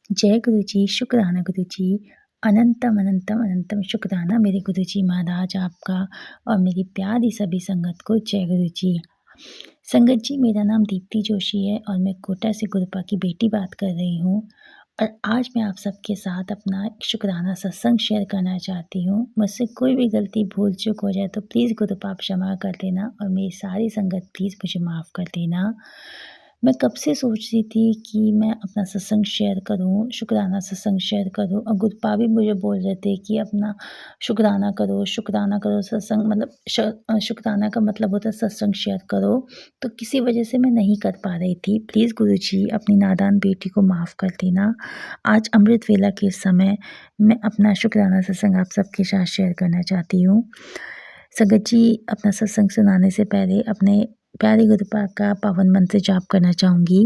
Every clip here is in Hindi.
जय गुरु जी, शुक्राना गुरु जी। अनंतम अनंतम अनंतम शुक्राना मेरे गुरु जी महाराज आपका और मेरी प्यारी सभी संगत को जय गुरु जी। संगत जी, मेरा नाम दीप्ति जोशी है और मैं कोटा से गुरुपा की बेटी बात कर रही हूँ। और आज मैं आप सबके साथ अपना एक शुक्राना सत्संग शेयर करना चाहती हूँ। मुझसे कोई भी गलती भूल चूक हो जाए तो प्लीज़ गुरुपा आप क्षमा कर देना और मेरी सारी संगत प्लीज़ मुझे माफ़ कर देना। मैं कब से सोच रही थी कि मैं अपना सत्संग शेयर करूँ, शुक्राना सत्संग शेयर करूँ, और गुरुपा भी मुझे बोल रहे थे कि अपना शुक्राना करो सत्संग मतलब शुक्राना का मतलब होता है सत्संग शेयर करो। तो किसी वजह से मैं नहीं कर पा रही थी। प्लीज़ गुरुजी अपनी नादान बेटी को माफ़ कर देना। आज अमृत वेला के समय मैं अपना शुक्राना सत्संग आप सबके साथ शेयर करना चाहती हूँ। संगत जी, अपना सत्संग सुनाने से पहले अपने प्यारे गुरुपा का पावन मंत्र जाप करना चाहूँगी।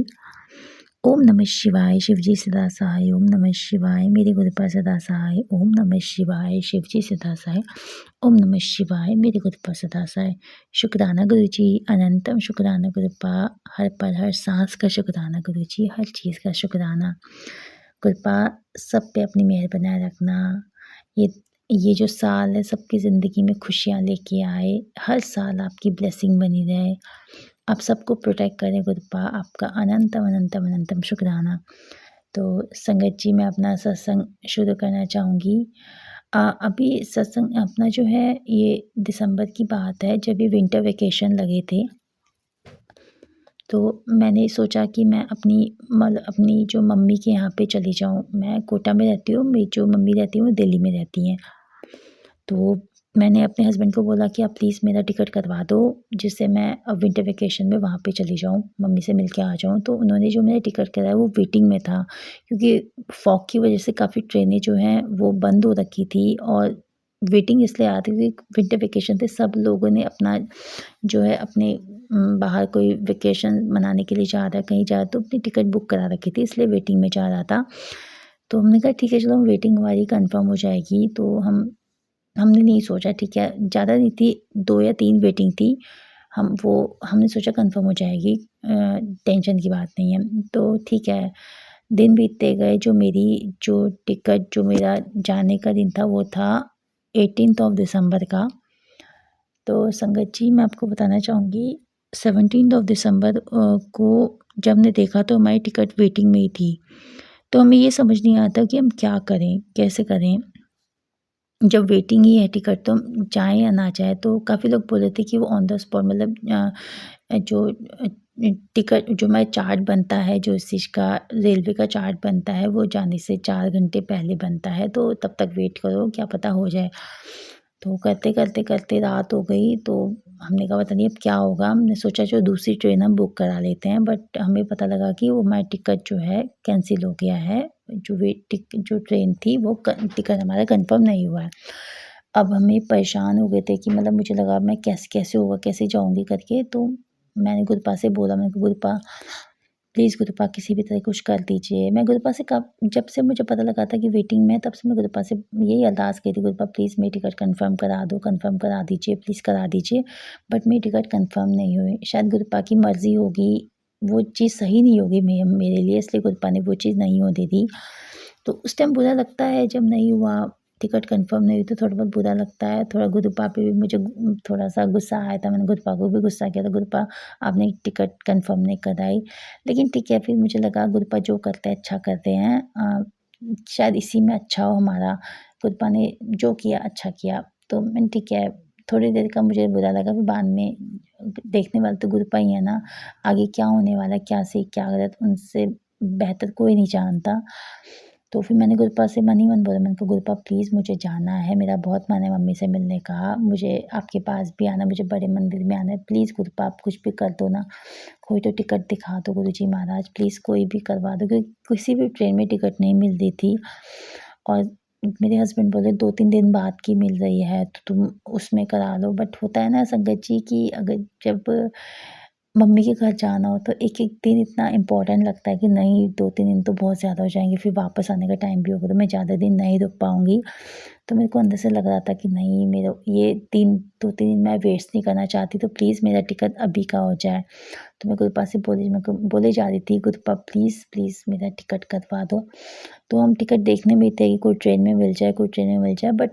ओम नमः शिवाय, शिवजी सदा सहाय। ओम नमः शिवाय, मेरे गुरुपा सदा सहाय। ओम नमः शिवाय, शिवजी सदा सहाय। ओम नमः शिवाय, मेरे गुरुपा सदा सहाय। शुक्राना गुरुजी, अनंतम शुक्राना गुरुपा। हर पल हर सांस का शुक्राना गुरुजी, हर चीज़ का शुक्राना। गुरुपा सब पे अपनी मेहर बनाए रखना। ये ये जो साल है सबकी ज़िंदगी में खुशियाँ लेके आए। हर साल आपकी ब्लेसिंग बनी रहे। आप सबको प्रोटेक्ट करें गुरुपा। आपका अनंतम अनंतम अनंतम शुक्राना। तो संगत जी, मैं अपना सत्संग शुरू करना चाहूँगी। अभी सत्संग अपना जो है ये दिसंबर की बात है, जब ये विंटर वेकेशन लगे थे। तो मैंने सोचा कि मैं अपनी जो मम्मी के यहाँ पे चली जाऊँ। मैं कोटा में रहती हूँ, मेरी जो मम्मी रहती हैं वो दिल्ली में रहती हैं। तो मैंने अपने हस्बैंड को बोला कि आप प्लीज़ मेरा टिकट करवा दो, जिससे मैं अब विंटर वेकेशन में वहाँ पे चली जाऊँ, मम्मी से मिल के आ जाऊँ। तो उन्होंने जो मेरा टिकट कराया वो वेटिंग में था, क्योंकि फॉग की वजह से काफ़ी ट्रेनें जो हैं वो बंद हो रखी थी और वेटिंग इसलिए आ रही थी। विंटर वेकेशन थे, सब लोगों ने अपना जो है अपने बाहर कोई वेकेशन मनाने के लिए जा रहा है, कहीं जा रहा है, तो अपनी टिकट बुक करा रखी थी, इसलिए वेटिंग में जा रहा था। तो हमने कहा ठीक है चलो, वेटिंग हमारी कन्फर्म हो जाएगी। तो हमने नहीं सोचा, ठीक है, ज़्यादा नहीं थी, 2 या 3 वेटिंग थी। हमने सोचा कन्फर्म हो जाएगी, टेंशन की बात नहीं है। तो ठीक है, दिन बीतते गए। जो मेरा जाने का दिन था वो था 18th ऑफ दिसंबर का। तो संगत जी, मैं आपको बताना चाहूँगी 17th ऑफ दिसंबर को जब हमने देखा तो हमारी टिकट वेटिंग में ही थी। तो हमें ये समझ नहीं आता कि हम क्या करें, कैसे करें? जब वेटिंग ही है टिकट, तो हम जाएँ या ना जाएँ। तो काफ़ी लोग बोल रहे थे कि वो ऑन द स्पॉट मतलब जो टिकट जो हमारा चार्ट बनता है, जो इस चीज़ का रेलवे का चार्ट बनता है, वो जाने से 4 घंटे पहले बनता है, तो तब तक वेट करो, क्या पता हो जाए। तो करते रात हो गई। तो हमने कहा पता नहीं अब क्या होगा। हमने सोचा जो दूसरी ट्रेन हम बुक करा लेते हैं, बट हमें पता लगा कि वो हमारा टिकट जो है कैंसिल हो गया है। जो ट्रेन थी वो टिकट हमारा कन्फर्म नहीं हुआ है। अब हमें परेशान हो गए थे कि मतलब मुझे लगा मैं कैसे होगा, कैसे जाऊँगी करके। तो मैंने गुरुपा से बोला, मैंने कहा गुरुपा प्लीज़ गुरुपा किसी भी तरह कुछ कर दीजिए। मैं गुरुपा से कब जब से मुझे पता लगा था कि वेटिंग में है, तब से मैं गुरुपा से यही अरदास की थी, गुरुपा प्लीज़ मेरी टिकट कन्फर्म करा दो, कन्फर्म करा दीजिए, प्लीज़ करा दीजिए। बट मेरी टिकट कन्फर्म नहीं हुई। शायद गुरुपा की मर्ज़ी होगी, वो चीज़ सही नहीं होगी मेरे लिए, इसलिए गुरुपा ने वो चीज़ नहीं होने दी। तो उस टाइम बुरा लगता है जब नहीं हुआ, टिकट कन्फर्म नहीं हुई तो थोड़ा बहुत बुरा लगता है। थोड़ा गुरुपा पे भी मुझे थोड़ा-सा गुस्सा आया था। मैंने गुरुपा को भी गुस्सा किया था, गुरुपा आपने टिकट कन्फर्म नहीं कराई। लेकिन ठीक है, फिर मुझे लगा गुरुपा जो करते हैं अच्छा करते हैं। शायद इसी में अच्छा हो हमारा। गुरुपा ने जो किया अच्छा किया। तो मैंने ठीक है, थोड़ी देर का मुझे बुरा लगा, फिर बाद में देखने वाले तो गुरुपा ही है ना। आगे क्या होने वाला है, क्या सही क्या गलत, उनसे बेहतर कोई नहीं जानता। तो फिर मैंने गुरुपा से मन ही मन बोला, मैंने कहा गुरुपा प्लीज़ मुझे जाना है, मेरा बहुत मन है मम्मी से मिलने का, मुझे आपके पास भी आना है, मुझे बड़े मंदिर में आना है, प्लीज़ गुरुपा आप कुछ भी कर दो ना, कोई तो टिकट दिखा दो गुरुजी महाराज, प्लीज़ कोई भी करवा दो, क्योंकि किसी भी ट्रेन में टिकट नहीं मिल रही थी। और मेरे हस्बैंड बोले 2-3 दिन बाद की मिल रही है तो तुम उसमें करा लो। बट होता है ना संगत जी कि अगर जब मम्मी के घर जाना हो तो एक-एक दिन इतना इम्पोर्टेंट लगता है कि नहीं 2-3 दिन तो बहुत ज़्यादा हो जाएँगे, फिर वापस आने का टाइम भी होगा तो मैं ज़्यादा दिन नहीं रुक पाऊँगी। तो मेरे को अंदर से लग रहा था कि नहीं मेरा ये 2-3 दिन मैं वेस्ट नहीं करना चाहती, तो प्लीज़ मेरा टिकट अभी का हो जाए। तो मैं गुरप्पा से बोली, मेरे को बोले जा रही थी, गुरप्पा प्लीज़, प्लीज़ मेरा टिकट कटवा दो। तो हम टिकट देखने में थे कि कोई ट्रेन में मिल जाए, कोई ट्रेन में मिल जाए, बट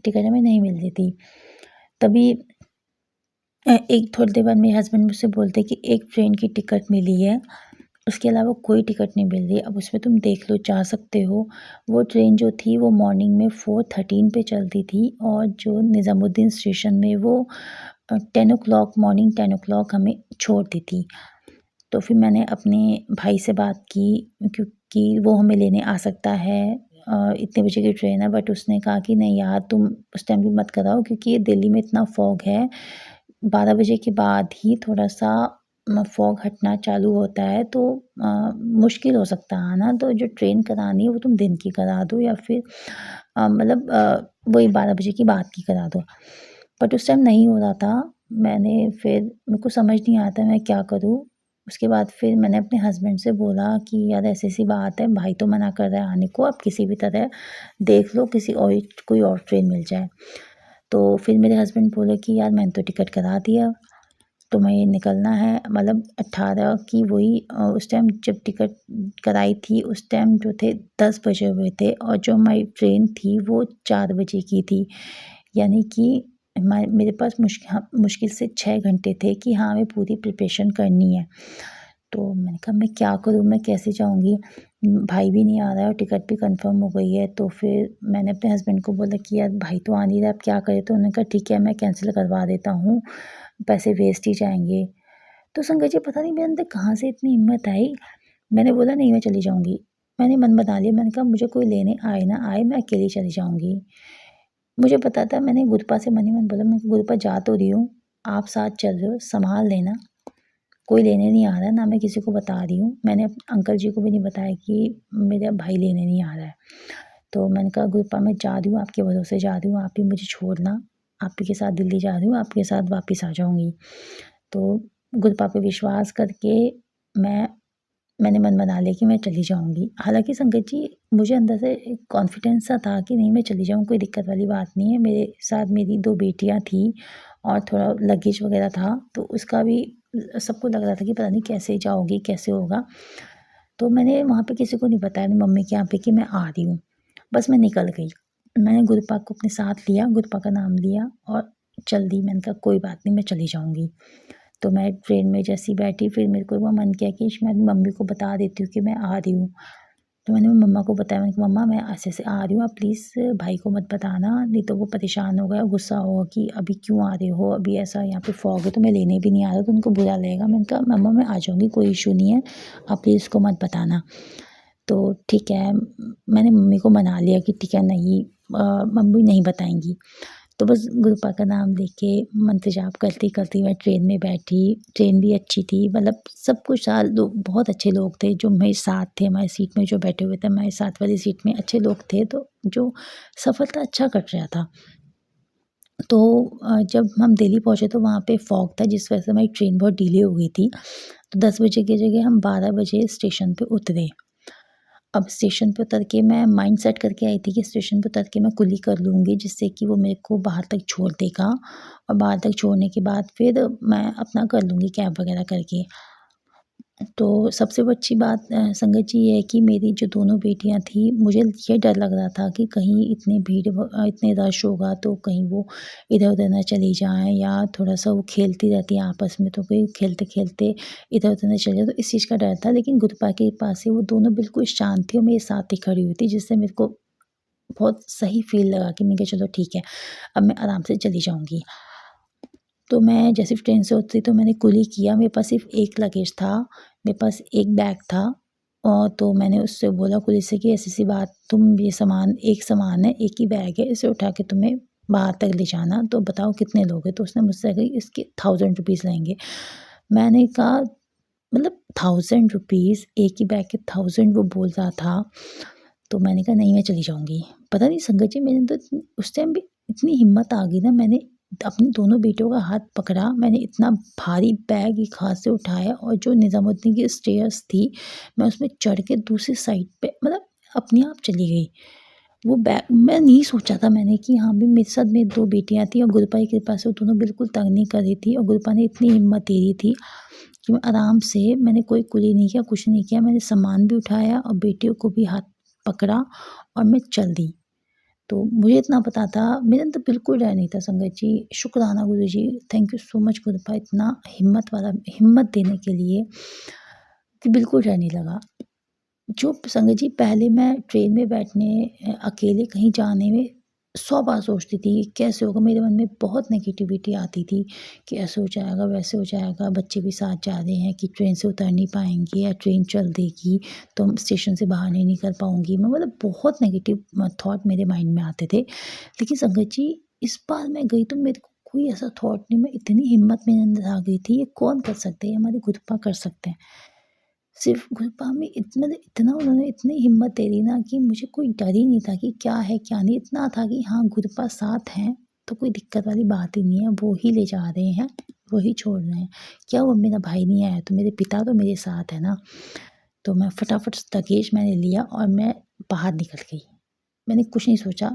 टिकट हमें नहीं मिल रही थी। तभी एक थोड़ी देर बाद मेरे हस्बैंड मुझसे बोलते कि एक ट्रेन की टिकट मिली है, उसके अलावा कोई टिकट नहीं मिल रही है। अब उसमें तुम देख लो, जा सकते हो। वो ट्रेन जो थी वो मॉर्निंग में 4:13 पे चलती थी और जो निज़ामुद्दीन स्टेशन में वो 10 ओ क्लॉक मॉर्निंग 10 ओ क्लॉक हमें छोड़ती थी। तो फिर मैंने अपने भाई से बात की, क्योंकि वो हमें लेने आ सकता है, इतने बजे की ट्रेन है, बट उसने कहा कि नहीं यार तुम उस टाइम भी मत कराओ, क्योंकि ये दिल्ली में इतना फॉग है, 12 बजे के बाद ही थोड़ा-सा फॉग हटना चालू होता है, तो मुश्किल हो सकता है आना, तो जो ट्रेन करानी है वो तुम दिन की करा दो या फिर मतलब वही 12 बजे की बाद की करा दो। बट उस टाइम नहीं हो रहा था। फिर मेरे को समझ नहीं आता मैं क्या करूँ? उसके बाद फिर मैंने अपने हस्बैंड से बोला कि यार ऐसी-ऐसी बात है, भाई तो मना कर रहा है आने को, आप किसी भी तरह देख लो, किसी और कोई और ट्रेन मिल जाए। तो फिर मेरे हस्बैंड बोले कि यार मैंने तो टिकट करा दिया, तुम्हें निकलना है, मतलब 18 की वही उस टाइम जब टिकट कराई थी उस टाइम जो थे 10 बजे हुए थे और जो हमारी ट्रेन थी वो 4 बजे की थी। यानी कि मेरे पास मुश्किल से 6 घंटे थे कि हाँ, हमें पूरी प्रिपरेशन करनी है। तो मैंने कहा मैं क्या करूँ, मैं कैसे जाऊँगी? भाई भी नहीं आ रहा है और टिकट भी कन्फर्म हो गई है। तो फिर मैंने अपने हस्बैंड को बोला कि यार भाई तो आ नहीं रहा, अब क्या करें? तो उन्होंने कहा ठीक है, मैं कैंसल करवा देता हूँ, पैसे वेस्ट ही जाएँगे। तो संगत जी पता नहीं मेरे अंदर कहाँ से इतनी हिम्मत आई, मैंने बोला नहीं मैं चली जाऊँगी। मैंने मन बना लिया, मैंने कहा मुझे कोई लेने आए ना आए, मैं अकेली चली जाऊँगी। मुझे पता था, मैंने गुरप्पा से मन ही मन बोला, मैं गुरप्पा जा तो रही हूँ, आप साथ चल रहे हो, सँभाल लेना, कोई लेने नहीं आ रहा है, ना मैं किसी को बता रही हूँ। मैंने अंकल जी को भी नहीं बताया कि मेरा भाई लेने नहीं आ रहा है। तो मैंने कहा गुरप्पा मैं जा रही हूँ, आपके भरोसे जा रही हूँ, आप ही मुझे छोड़ना, आप ही के साथ दिल्ली जा रही हूँ, आपके साथ वापस आ जाऊँगी। तो गुरप्पा पे विश्वास करके मैं मैंने मन बना लिया कि मैं चली जाऊँगी। हालाँकि संगत जी मुझे अंदर से एक कॉन्फिडेंस सा था कि नहीं मैं चली जाऊँ, कोई दिक्कत वाली बात नहीं है। मेरे साथ मेरी 2 बेटियाँ थीं और थोड़ा लगेज वग़ैरह था, तो उसका भी सबको लग रहा था कि पता नहीं कैसे जाओगी, कैसे होगा। तो मैंने वहाँ पे किसी को नहीं बताया, अपनी मम्मी के यहाँ पे कि मैं आ रही हूँ। बस मैं निकल गई। मैंने गुरप्पा को अपने साथ लिया, गुरप्पा का नाम लिया और चल दी। मैंने कहा कोई बात नहीं, मैं चली जाऊँगी। तो मैं ट्रेन में जैसे ही बैठी, फिर मेरे को वो मन किया कि मैं अपनी मम्मी को बता देती हूँ कि मैं आ रही हूँ। तो मैंने मम्मा को बताया, मैंने कहा मम्मा मैं ऐसे-ऐसे आ रही हूँ, आप प्लीज़ भाई को मत बताना, नहीं तो वो परेशान होगा, गुस्सा होगा कि अभी क्यों आ रहे हो, अभी ऐसा यहाँ पे फॉग है तो मैं लेने भी नहीं आ रहा, तो उनको बुरा लगेगा। मैंने कहा मम्मा मैं आ जाऊँगी, कोई इश्यू नहीं है, आप प्लीज़ उसको मत बताना। तो ठीक है, मैंने मम्मी को मना लिया कि ठीक है नहीं, मम्मी नहीं बताएँगी। तो बस गुरप्पा का नाम लेके मंत्र जाप करती-करती मैं ट्रेन में बैठी। ट्रेन भी अच्छी थी, मतलब सब कुछ था, लोग बहुत अच्छे लोग थे जो मेरे साथ थे, हमारी सीट में जो बैठे हुए थे, हमारे साथ वाली सीट में अच्छे लोग थे, तो जो सफ़र था अच्छा कट रहा था। तो जब हम दिल्ली पहुँचे तो वहाँ पे फॉग था, जिस वजह से हमारी ट्रेन बहुत डिले हो गई थी। तो 10 बजे की जगह हम 12 बजे स्टेशन पे उतरे। अब स्टेशन पे उतर के मैं माइंड सेट करके आई थी कि स्टेशन पे उतर के मैं कुली कर लूँगी, जिससे कि वो मेरे को बाहर तक छोड़ देगा और बाहर तक छोड़ने के बाद फिर मैं अपना कर लूँगी कैब वग़ैरह करके। तो सबसे वो अच्छी बात संगत जी ये है कि मेरी जो दोनों बेटियाँ थी, मुझे ये डर लग रहा था कि कहीं इतने रश होगा तो कहीं वो इधर-उधर ना चली जाएँ या थोड़ा-सा वो खेलती रहती हैं आपस में, तो कहीं खेलते-खेलते इधर-उधर ना चली जाए, तो इस चीज़ का डर था। लेकिन गुरप्पा के पास से वो दोनों बिल्कुल शांत थी और मेरे साथ ही खड़ी हुई थी, जिससे मेरे को बहुत सही फ़ील लगा कि मैं कहा चलो ठीक है, अब मैं आराम से चली जाऊँगी। तो मैं जैसे ट्रेन से उतरी तो मैंने कुली किया, मेरे पास सिर्फ़ एक लगेज था, मेरे पास एक बैग था, और तो मैंने उससे बोला कुली से कि ऐसी-ऐसी बात, तुम ये सामान है, एक ही बैग है, इसे उठा के तुम्हें बाहर तक ले जाना, तो बताओ कितने लोग हैं? तो उसने मुझसे कही इसके 1000 रुपीज़ लगेंगे। मैंने कहा मतलब 1000 रुपीज़, एक ही बैग के 1000 वो बोल रहा था, तो मैंने कहा नहीं मैं चली जाऊँगी। पता नहीं संगत जी मेरे अंदर उस टाइम भी इतनी हिम्मत आ गई ना, मैंने अपने दोनों बेटों का हाथ पकड़ा, मैंने इतना भारी बैग एक हाथ से उठाया और जो निज़ामुद्दीन की स्टेयर्स थी, मैं उसमें चढ़ के दूसरी साइड पे मतलब अपने आप चली गई। वो बैग मैं नहीं सोचा था मैंने कि हाँ भी मेरे साथ मेरी 2 बेटियाँ थी और गुरपा की कृपा से वो दोनों बिल्कुल तंग नहीं कर रही थी और गुरपा ने इतनी हिम्मत दे रही थी कि मैं आराम से मैंने कोई कुली नहीं किया, कुछ नहीं किया। मैंने सामान भी उठाया और बेटियों को भी हाथ पकड़ा और मैं चल दी। तो मुझे इतना पता था, मेरे अंदर बिल्कुल डर नहीं था संगत जी। शुक्राना गुरुजी, थैंक यू सो मच गुरुपा इतना हिम्मत देने के लिए कि बिल्कुल डर नहीं लगा। जो संगत जी पहले मैं ट्रेन में बैठने अकेले कहीं जाने में 100 बार सोचती थी कि कैसे होगा। मेरे मन में बहुत नेगेटिविटी आती थी कि ऐसे हो जाएगा, वैसे हो जाएगा, बच्चे भी साथ जा रहे हैं कि ट्रेन से उतर नहीं पाएँगे या ट्रेन चल देगी तो हम स्टेशन से बाहर नहीं निकल पाऊँगी। मैं मतलब बहुत नेगेटिव थॉट मेरे माइंड में आते थे। लेकिन संगत जी इस बार मैं गई तो मेरे को कोई ऐसा थॉट नहीं, मैं इतनी हिम्मत मेरे अंदर आ गई थी, ये कौन कर सकते हैं? हमारे गुरुपा कर सकते हैं। सिर्फ़ गुरपा में इतना उन्होंने इतनी हिम्मत दे दी ना कि मुझे कोई डर ही नहीं था कि क्या है क्या नहीं। इतना था कि हाँ, गुरपा साथ हैं तो कोई दिक्कत वाली बात ही नहीं है। वो ही ले जा रहे हैं, वो ही छोड़ रहे हैं। क्या हुआ मेरा भाई नहीं आया तो मेरे पिता तो मेरे साथ है ना। तो मैं फटाफट लगेज मैंने लिया और मैं बाहर निकल गई। मैंने कुछ नहीं सोचा,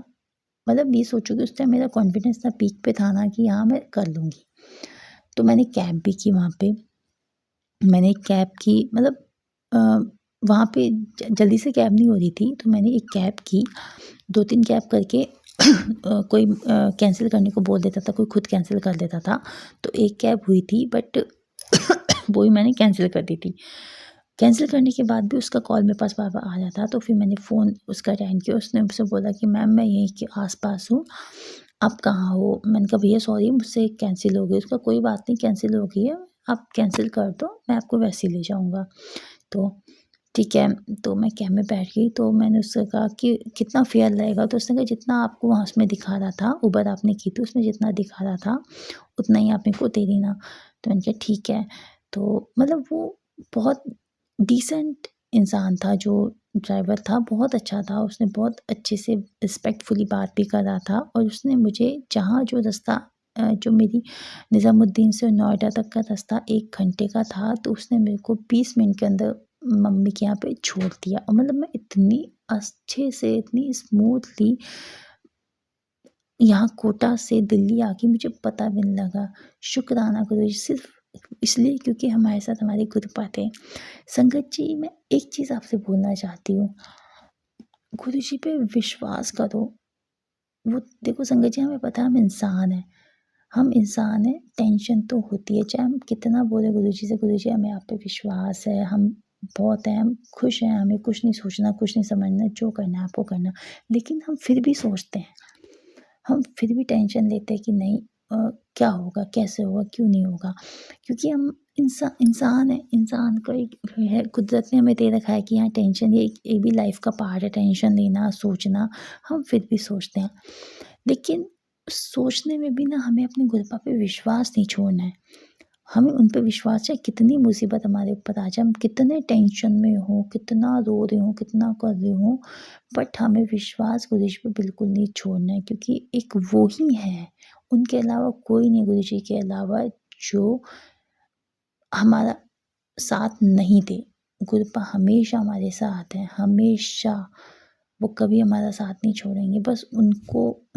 मतलब ये सोचो कि उस टाइम मेरा कॉन्फिडेंस इतना पीक पे था ना कि हाँ, मैं कर लूँगी। तो मैंने कैब भी की वहाँ पे। मैंने कैब की मतलब अ, वहाँ पे जल्दी से कैब नहीं हो रही थी तो मैंने एक कैब की, 2-3 कैब करके कोई कैंसल करने को बोल देता था, कोई खुद कैंसल कर देता था। तो एक कैब हुई थी बट वो ही मैंने कैंसल कर दी थी। कैंसल करने के बाद भी उसका कॉल मेरे पास बार-बार आ जाता, तो फिर मैंने फ़ोन उसका अटेंड किया। उसने मुझसे बोला कि मैम मैं यहीं के आस-पास हूँ, आप कहाँ हो? मैंने कहा भैया सॉरी मुझसे कैंसल हो गई। उसका कोई बात नहीं कैंसल हो गई है, आप कैंसल कर दो, मैं आपको वैसे ही ले जाऊँगा। तो ठीक है, तो मैं कैब में बैठ गई तो मैंने उससे कहा कि कितना फेयर लगेगा? तो उसने कहा जितना आपको वहाँ उसमें दिखा रहा था, उबर आपने की थी उसमें जितना दिखा रहा था, उतना ही आप मेरे को दे देना। तो मैंने कहा ठीक है। तो मतलब वो बहुत डिसेंट इंसान था जो ड्राइवर था, बहुत अच्छा था। उसने बहुत अच्छे से रिस्पेक्टफुली बात भी करा था और उसने मुझे जहाँ जो रास्ता जो मेरी निज़ामुद्दीन से नोएडा तक का रास्ता 1 घंटे का था, तो उसने मेरे को 20 मिनट के अंदर मम्मी के यहाँ पे छोड़ दिया और मतलब मैं इतनी अच्छे से, इतनी स्मूथली यहाँ कोटा से दिल्ली आके मुझे पता भी नहीं लगा। शुक्राना गुरुजी सिर्फ़ इसलिए क्योंकि हमारे साथ हमारे गुरुपा थे। संगत जी मैं एक चीज़ आपसे बोलना चाहती हूँ, गुरुजी पे विश्वास करो। वो देखो संगत जी हमें पता है हम इंसान हैं, टेंशन तो होती है, चाहे हम कितना बोले गुरुजी से गुरुजी हमें आप पे विश्वास है, हम बहुत हैं, हम खुश हैं, हमें कुछ नहीं सोचना, कुछ नहीं समझना, जो करना है आपको करना। लेकिन हम फिर भी सोचते हैं, हम फिर भी टेंशन लेते हैं कि नहीं क्या होगा, कैसे होगा, क्यों नहीं होगा? क्योंकि हम इंसान हैं, इंसान का एक है कुदरत ने हमें दे रखा है कि हाँ टेंशन ये भी लाइफ़ का पार्ट है, टेंशन लेना, सोचना, हम फिर भी सोचते हैं। लेकिन सोचने में भी ना हमें अपने गुरुपा पे विश्वास नहीं छोड़ना है। हमें उन पे विश्वास है कितनी मुसीबत हमारे ऊपर आ जाए, हम कितने टेंशन में हों, कितना रो रही हूँ, कितना कर रही हूँ, बट हमें विश्वास गुरुजी पे बिल्कुल नहीं छोड़ना है क्योंकि एक वो ही है, उनके अलावा कोई नहीं गुरुजी के अलावा जो हमारा साथ नहीं दे। गुरुपा हमेशा हमारे साथ हैं, हमेशा। वो कभी हमारा साथ नहीं छोड़ेंगे, बस उन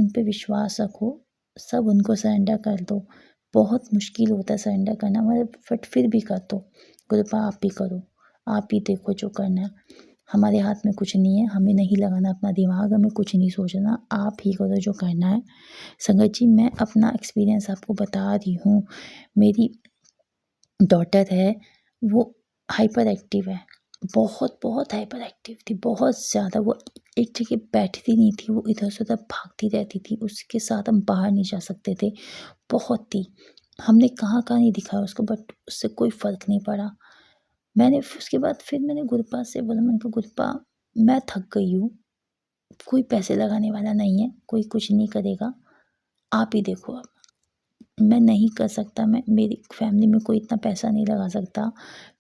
पे विश्वास रखो, सब उनको सरेंडर कर दो। बहुत मुश्किल होता है सरेंडर करना मगर बट फिर भी कर दो। गुरुपा आप ही करो, आप ही देखो जो करना है। हमारे हाथ में कुछ नहीं है, हमें नहीं लगाना अपना दिमाग, हमें कुछ नहीं सोचना, आप ही करो जो करना है। संगत जी मैं अपना एक्सपीरियंस आपको बता रही हूँ, मेरी डॉटर है, वो हाइपर एक्टिव है। बहुत हाइपर एक्टिव थी, बहुत ज़्यादा। वो एक जगह बैठती नहीं थी, वो इधर से उधर भागती रहती थी। उसके साथ हम बाहर नहीं जा सकते थे, बहुत थी। हमने कहाँ-कहाँ नहीं दिखाया उसको बट उससे कोई फ़र्क नहीं पड़ा। मैंने फिर उसके बाद फिर मैंने गुरपा से बोला, मैंने कहा गुरपा मैं थक गई हूँ, कोई पैसे लगाने वाला नहीं है, कोई कुछ नहीं करेगा, आप ही देखो अब। मैं नहीं कर सकता, मैं मेरी फैमिली में कोई इतना पैसा नहीं लगा सकता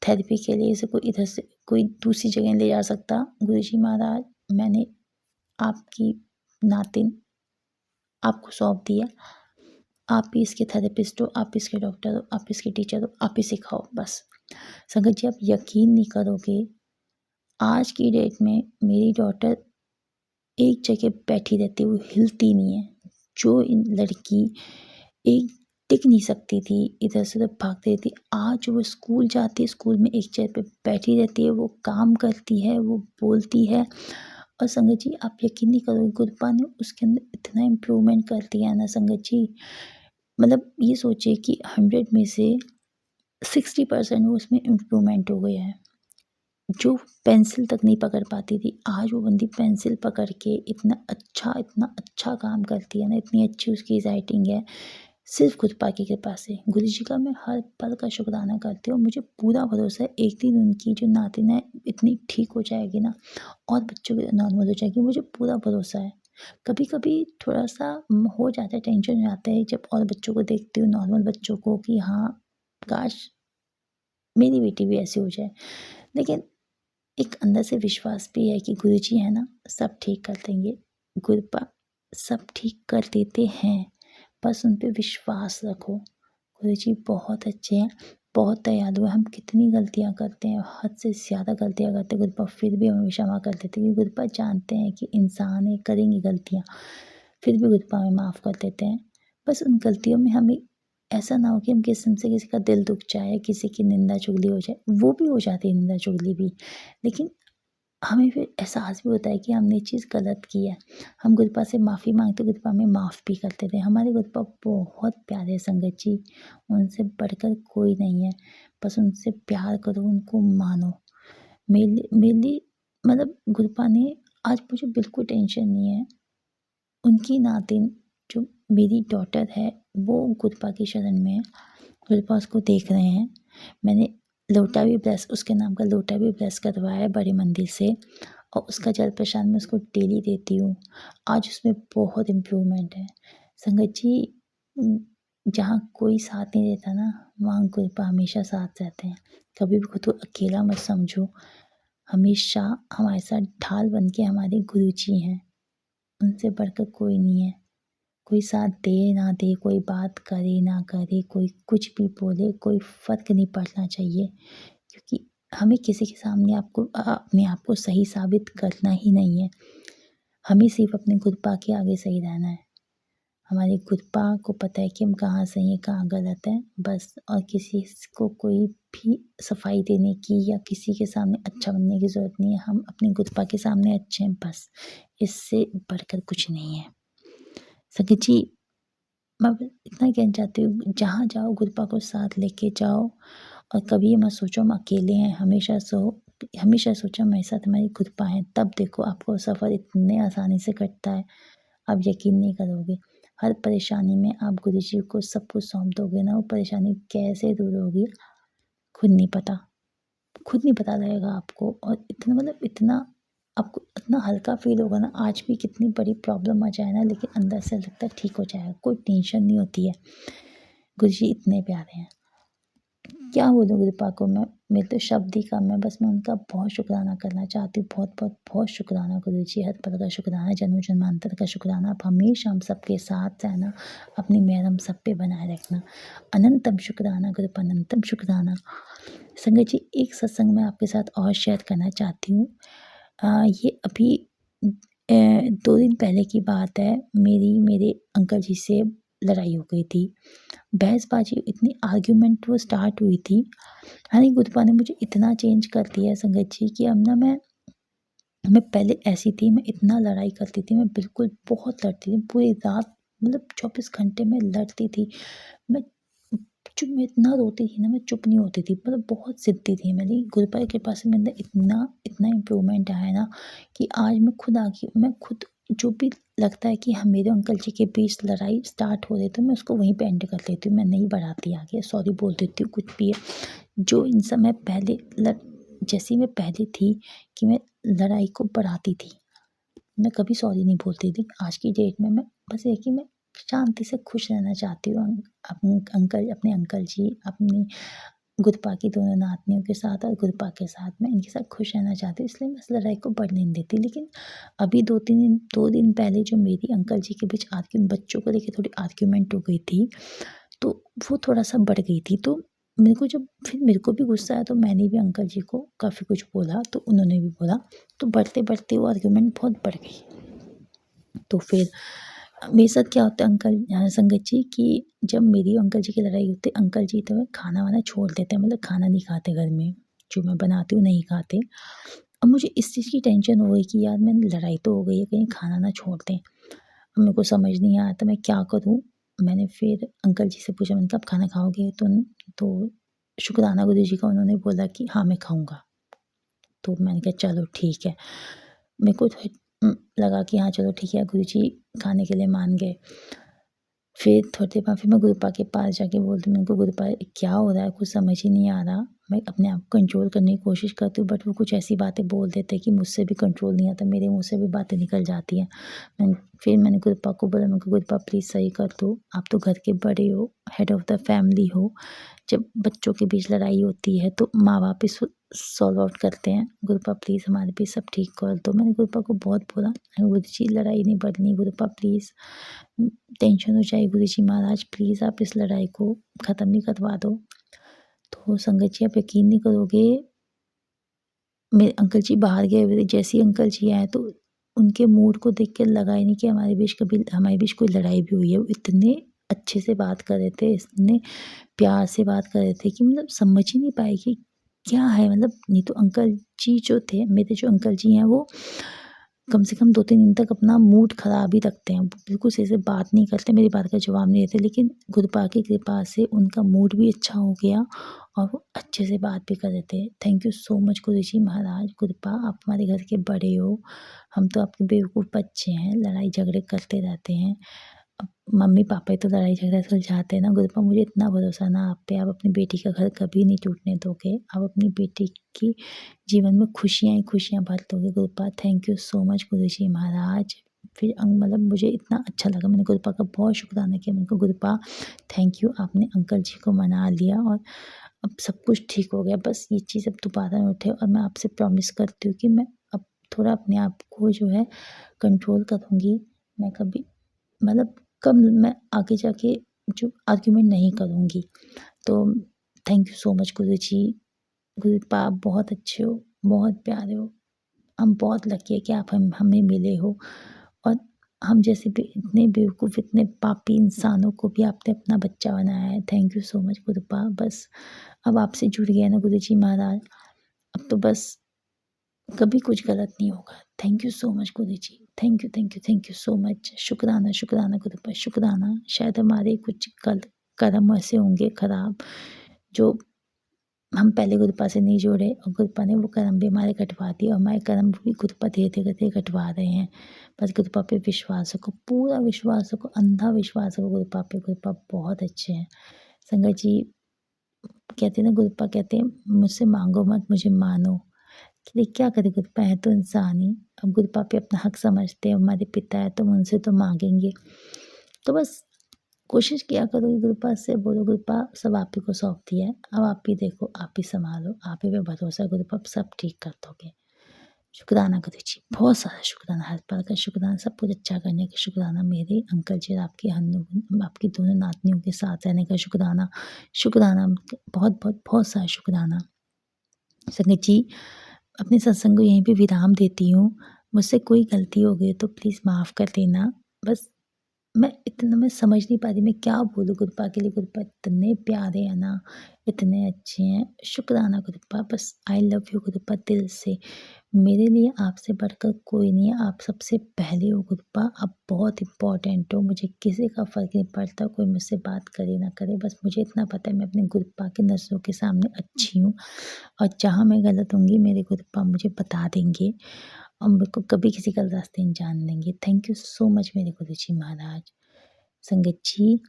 थेरेपी के लिए, इसे कोई इधर से कोई दूसरी जगह नहीं ले जा सकता। गुरुजी महाराज मैंने आपकी नातिन आपको सौंप दिया, आप ही इसके थेरेपिस्ट हो, आप इसके डॉक्टर हो, आप इसके टीचर हो, आप ही सिखाओ बस। संगत जी, आप यकीन नहीं करोगे, आज की डेट में मेरी डॉटर एक जगह बैठी रहती है, वो हिलती नहीं है। जो इन लड़की एक टिक नहीं सकती थी, इधर से उधर भागती रहती, आज वो स्कूल जाती है, स्कूल में एक चेयर पे बैठी रहती है, वो काम करती है, वो बोलती है। और संगत जी, आप यकीन नहीं करोगे, गुरपा ने उसके अंदर इतना इम्प्रूवमेंट कर दिया है ना संगत जी, मतलब ये सोचिए कि 100 में से 60% वो उसमें इम्प्रूवमेंट हो गया है। जो पेंसिल तक नहीं पकड़ पाती थी, आज वो बंदी पेंसिल पकड़ के इतना अच्छा काम करती है ना, इतनी अच्छी उसकी राइटिंग है, सिर्फ गुरपा की कृपा से। गुरु जी का मैं हर पल का शुक्राना करती हूँ। मुझे पूरा भरोसा है एक दिन उनकी जो नातिन है इतनी ठीक हो जाएगी ना, और बच्चों की नॉर्मल हो जाएगी, मुझे पूरा भरोसा है। कभी कभी थोड़ा सा हो जाता है, टेंशन हो जाता है जब और बच्चों को देखती हूँ, नॉर्मल बच्चों को, कि हाँ काश मेरी बेटी भी ऐसी हो जाए। लेकिन एक अंदर से विश्वास भी है कि गुरुजी है ना, सब ठीक कर देंगे। गुरुपा सब ठीक कर देते हैं, बस उन पे विश्वास रखो। गुरुजी बहुत अच्छे हैं, बहुत दयालु हैं। हम कितनी गलतियाँ करते हैं, हद से ज़्यादा गलतियाँ करते हैं, गुरुपा फिर भी हमें क्षमा कर देते हैं, क्योंकि गुरुपा जानते हैं कि इंसान है, करेंगे गलतियाँ, फिर भी गुरुपा हमें माफ़ कर देते हैं। बस उन गलतियों में हमें ऐसा ना हो कि हम किस्म से किसी का दिल दुख जाए, किसी की निंदा चुगली हो जाए, वो भी हो जाती है निंदा चुगली भी, लेकिन हमें फिर एहसास भी होता है कि हमने ये चीज़ गलत की है। हम गुरुपा से माफ़ी माँगते, गुरुपा हमें माफ़ भी करते थे। हमारे गुरुपा बहुत प्यारे हैं संगत जी, उनसे बढ़कर कोई नहीं है। बस उनसे प्यार करो, उनको मानो। मेरे लिए मतलब गुरुपा ने आज मुझे बिल्कुल टेंशन नहीं है। उनकी नातिन जो मेरी डॉटर है, वो गुरुपा की शरण में है। गुरुपा उसको देख रहे हैं। मैंने लोटा भी ब्लेस, उसके नाम का लोटा भी ब्लेस करवाया है बड़े मंदिर से, और उसका जल प्रसाद मैं उसको डेली देती हूँ। आज उसमें बहुत इम्प्रूवमेंट है। संगत जी, जहाँ कोई साथ नहीं देता ना, वहाँ गुरुपा हमेशा साथ रहते हैं। कभी भी खुद को अकेला मत समझो, हमेशा हमारे साथ ढाल बन के हमारे गुरुजी हैं। उनसे बढ़कर कोई नहीं है। कोई साथ दे ना दे, कोई बात करे ना करे, कोई कुछ भी बोले, कोई फ़र्क नहीं पड़ना चाहिए, क्योंकि हमें किसी के सामने अपने आप को सही साबित करना ही नहीं है। हमें सिर्फ अपने गुरुपा के आगे सही रहना है। हमारे गुरुपा को पता है कि हम कहाँ सही हैं, कहाँ गलत हैं, बस। और किसी को कोई भी सफाई देने की या किसी के सामने अच्छा बनने की ज़रूरत नहीं है। हम अपने गुरुपा के सामने अच्छे हैं, बस। इससे बढ़कर कुछ नहीं है। संगत जी, मैं बस इतना कहना चाहती हूँ, जहाँ जाओ गुरुपा को साथ लेके जाओ, और कभी ये मत सोचो हम अकेले हैं। हमेशा सोचो हमारे साथ हमारी गुरुपा हैं, तब देखो आपको सफ़र इतने आसानी से कटता है, आप यकीन नहीं करोगे। हर परेशानी में आप गुरुजी को सब कुछ सौंप दोगे ना, वो परेशानी कैसे दूर होगी खुद नहीं पता, खुद नहीं पता लगेगा आपको। और इतना मतलब इतना आपको इतना हल्का फील होगा ना, आज भी कितनी बड़ी प्रॉब्लम आ जाए ना, लेकिन अंदर से लगता है ठीक हो जाएगा, कोई टेंशन नहीं होती है। गुरुजी इतने प्यारे हैं, क्या बोलूँ गुरुपा को मैं, मेरे तो शब्द ही कम है। बस मैं उनका बहुत शुक्राना करना चाहती हूँ, बहुत बहुत बहुत शुक्राना गुरुजी, हर पल का शुक्राना, जन्म जन्मांतर का शुक्राना। आप हमेशा हम सबके साथ रहना, अपनी मेहर हम सब पे बनाए रखना। अनंतम शुक्राना गुरुपा, अनंतम शुक्राना। संगत जी, एक सत्संग मैं आपके साथ और शेयर करना चाहती हूँ। ये अभी 2 दिन पहले की बात है, मेरी मेरे अंकल जी से लड़ाई हो गई थी। बहसबाजी, इतनी आर्ग्यूमेंट वो स्टार्ट हुई थी। हालाँकि गुरुपा ने मुझे इतना चेंज कर दिया है संगत जी, कि अब ना मैं पहले ऐसी थी, मैं इतना लड़ाई करती थी, मैं बिल्कुल बहुत लड़ती थी, पूरी रात मतलब 24 घंटे मैं लड़ती थी। मैं मैं इतना रोती थी ना, मैं चुप नहीं होती थी, मतलब बहुत ज़िद्दी थी। मेरी गुरुपा की कृपा से मेरे अंदर इतना इम्प्रूवमेंट आया है ना, कि आज मैं खुद जो भी लगता है कि हम मेरे अंकल जी के बीच लड़ाई स्टार्ट हो रही, तो मैं उसको वहीं पे एंड कर लेती हूँ, मैं नहीं बढ़ाती आगे, सॉरी बोल देती हूँ, कुछ भी है। जो इंसान मैं पहले जैसी मैं पहले थी, कि मैं लड़ाई को बढ़ाती थी, मैं कभी सॉरी नहीं बोलती थी। आज की डेट में मैं बस ये कि मैं शांति से खुश रहना चाहती हूँ। अपने अंकल जी, अपनी गुरपा की दोनों नातनियों के साथ और गुरपा के साथ मैं इनके साथ खुश रहना चाहती हूँ, इसलिए मैं इस लड़ाई को बढ़ने नहीं देती। लेकिन अभी 2 दिन पहले जो मेरी अंकल जी के बीच बच्चों को लेके थोड़ी आर्ग्यूमेंट हो गई थी, तो वो थोड़ा-सा बढ़ गई थी। तो मेरे को भी गुस्सा आया, तो मैंने भी अंकल जी को काफ़ी कुछ बोला, तो उन्होंने भी बोला, तो बढ़ते-बढ़ते वो आर्ग्यूमेंट बहुत बढ़ गई। तो फिर मेरे साथ क्या होता है संगत जी, कि जब मेरी और अंकल जी की लड़ाई होती है, अंकल जी तो खाना-वाना छोड़ देते हैं, मतलब खाना नहीं खाते घर में, जो मैं बनाती हूँ नहीं खाते। अब मुझे इस चीज़ की टेंशन हो गई कि यार मैंने लड़ाई तो हो गई है, कहीं खाना ना छोड़ दें। अब मेरे को समझ नहीं आया था मैं क्या करूँ? मैंने फिर अंकल जी से पूछा, मैंने कहा, "आप खाना खाओगे?" तो शुक्राना गुरु जी का उन्होंने बोला कि हाँ, मैं खाऊँगा। तो मैंने कहा चलो ठीक है। मेरे को लगा कि हाँ चलो ठीक है, गुरुजी खाने के लिए मान गए। फिर थोड़ी देर बाद फिर मैं गुरुपा के पास जाके बोलती हूँ, मैंने कहा गुरुपा क्या हो रहा है, कुछ समझ ही नहीं आ रहा। मैं अपने आप को कंट्रोल करने की कोशिश करती हूँ, बट वो कुछ ऐसी बातें बोल देते हैं कि मुझसे भी कंट्रोल नहीं आता, मेरे मुँह से भी बातें निकल जाती हैं। मैंने गुरुपा को बोला, मैंने कहा गुरुपा प्लीज़ सही कर दो, आप तो घर के बड़े हो, हेड ऑफ़ द फैमिली हो। जब बच्चों के बीच लड़ाई होती है तो माँ-बाप ही सॉल्व आउट करते हैं। गुरुपा प्लीज़ हमारे बीच सब ठीक कर दो। मैंने गुरुपा को बहुत बोला, गुरुजी लड़ाई नहीं बढ़नी, गुरुपा प्लीज़ टेंशन हो जाएगी, गुरुजी महाराज प्लीज़ आप इस लड़ाई को ख़त्म ही करवा दो। तो संगत जी आप यकीन नहीं करोगे, मेरे अंकल जी बाहर गए हुए थे, जैसे ही अंकल जी आए तो उनके मूड को देख के लगा ही नहीं कि हमारे बीच कोई लड़ाई भी हुई है। वो इतने अच्छे से बात कर रहे थे, इतने प्यार से बात कर रहे थे कि मतलब समझ ही नहीं पाए कि क्या है, मतलब नहीं तो अंकल जी जो थे, मेरे जो अंकल जी हैं, वो कम से कम 2-3 दिन तक अपना मूड ख़राब ही रखते हैं। वो बिल्कुल सही से बात नहीं करते, मेरी बात का जवाब नहीं देते, लेकिन गुरुपा की कृपा से उनका मूड भी अच्छा हो गया और वो अच्छे से बात भी कर रहे थे। थैंक यू सो मच गुरुजी महाराज, गुरुपा आप हमारे घर के बड़े हो, हम तो आपके बेवकूफ़ बच्चे हैं, लड़ाई झगड़े करते रहते हैं। अब मम्मी-पापा ही तो लड़ाई झगड़ा सुलझाते हैं ना। गुरुपा मुझे इतना भरोसा ना आप पे, आप अपनी बेटी का घर कभी नहीं टूटने दोगे। आप अपनी बेटी की जीवन में खुशियाँ ही खुशियाँ भर दोगे गुरुपा। थैंक यू सो मच गुरुजी महाराज। फिर मतलब मुझे इतना अच्छा लगा, मैंने गुरुपा का बहुत शुक्राना किया। मैंने कहा गुरुपा थैंक यू, आपने अंकल जी को मना लिया और अब सब कुछ ठीक हो गया। बस ये चीज़ अब दोबारा ना उठे और मैं आपसे प्रॉमिस करती हूँ कि मैं अब थोड़ा अपने आप को जो है कंट्रोल करूँगी। मैं कभी मतलब कब मैं आगे जाके जो आर्ग्यूमेंट नहीं करूँगी। तो थैंक यू सो मच गुरुजी। गुरुपा आप बहुत अच्छे हो, बहुत प्यारे हो। हम बहुत लकी है कि आप हमें मिले हो और हम जैसे भी इतने बेवकूफ़, इतने पापी इंसानों को भी आपने अपना बच्चा बनाया है। Thank you so much गुरुपा। बस अब आपसे जुड़ गए ना गुरुजी महाराज, अब तो बस कभी कुछ गलत नहीं होगा। Thank you so much Guruji. Thank you so much. शुक्राना, शुक्राना गुरुपा, शुक्राना। शायद हमारे कुछ कर्म ऐसे होंगे खराब, जो हम पहले गुरुपा से नहीं जुड़े और गुरुपा ने वो कर्म भी हमारे कटवा दिए और हमारे कर्म भी गुरुपा धीरे-धीरे कटवा रहे हैं। बस गुरुपा पे विश्वास रखो, पूरा विश्वास रखो, अंधा विश्वास रखो गुरुपा पे। गुरुपा बहुत अच्छे हैं। संगत जी कहते हैं ना, गुरुपा कहते हैं मुझसे माँगो मत, मुझे मानो। कि क्या करें, गुरुपा है तो इंसान ही। अब गुरुपा पे अपना हक समझते हैं, हमारे पिता है तो हम उनसे तो माँगेंगे। तो बस कोशिश किया करो कि गुरुपा से बोलो, गुरुपा सब आप ही को सौंप दिया है, अब आप ही देखो, आप ही सँभालो, आप ही पे भरोसा है गुरुपा, सब ठीक कर दोगे। शुक्राना गुरुजी, बहुत सारा शुक्राना, हर पल का शुक्राना, सब कुछ अच्छा करने का शुक्राना, मेरे अंकल जी और आपकी दोनों नातनियों के साथ रहने का शुक्राना। शुक्राना, बहुत-बहुत बहुत सारा शुक्राना। संगत जी, अपने सत्संग को यहीं पे विराम देती हूँ। मुझसे कोई गलती हो गई तो प्लीज़ माफ़ कर देना। बस मैं समझ नहीं पा रही मैं क्या बोलूँ गुरुपा के लिए। गुरुपा इतने प्यारे हैं ना, इतने अच्छे हैं। शुक्राना गुरुपा, बस आई लव यू गुरुपा दिल से। मेरे लिए आपसे बढ़कर कोई नहीं है, आप सबसे पहले हो गुरुपा। आप बहुत इम्पोर्टेंट हो, मुझे किसी का फ़र्क नहीं पड़ता, कोई मुझसे बात करे ना करे, बस मुझे इतना पता है मैं अपने गुरुपा के नज़रों के सामने अच्छी हूँ और जहाँ मैं गलत होंगी मेरे गुरुपा मुझे बता देंगे और मेरे को कभी किसी गलत रास्ते नहीं जाने देंगे। थैंक यू सो मच मेरे गुरुजी महाराज। संगत जी,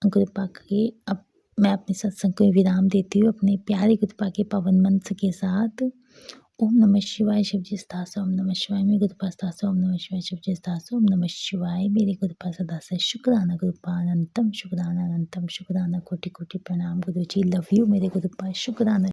गुरुपा के अब मैं अपने सत्संग को विराम देती हूँ अपने प्यारे गुरुपा के पावन मंत्र के साथ। ओम नमः शिवाय शिवजी स्थास ओम नमः शिवाय मेरे गुरु पास स्थास ओम नमः शिवाय शिवजी स्थास ओम नमः शिवाय मेरे गुरु पास दास शुक्राना गुरुपानंतम शुक्राना अनंतम शुक्राना कोटि कोटि प्रणाम गुरु जी लव यू मेरे गुरु पास शुक्राना